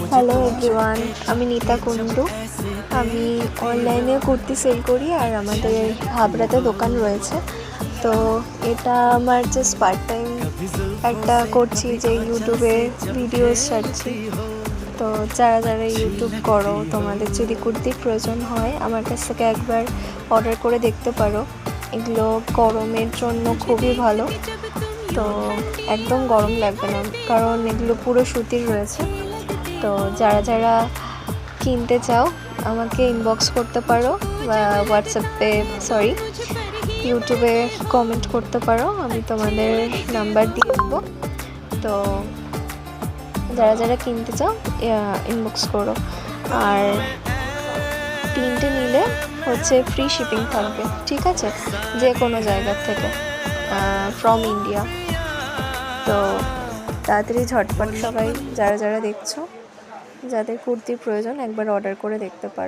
Hello everyone, আমি নীতা কুন্ডু। আমি অনলাইনে কুর্তি সেল করি আর আমাদের হাবড়াতে দোকান রয়েছে। তো এটা আমার জাস্ট পার্ট টাইম একটা করছি, যে ইউটিউবে ভিডিওস ছাড়ছি। তো যারা যারা ইউটিউব করো, তোমাদের যদি কুর্তির প্রয়োজন হয় আমার কাছ থেকে একবার অর্ডার করে দেখতে পারো। এগুলো গরমের জন্য খুবই ভালো। তো একদম গরম লাগবে না, কারণ এগুলো পুরো সুতির রয়েছে। তো যারা যারা কিনতে চাও আমাকে ইনবক্স করতে পারো, বা ইউটিউবে কমেন্ট করতে পারো, আমি তোমাদের নাম্বার দিয়ে দেবো। তো যারা যারা কিনতে চাও ইনবক্স করো। আর 3টে নিলে ফ্রি শিপিং থাকবে, ঠিক আছে, যে কোনো জায়গার থেকে, ফ্রম ইন্ডিয়া। তো তাড়াতাড়ি ঝটপট সবাই যারা যারা দেখছো, যাদের কুর্তির প্রয়োজন একবার অর্ডার করে দেখতে পারো।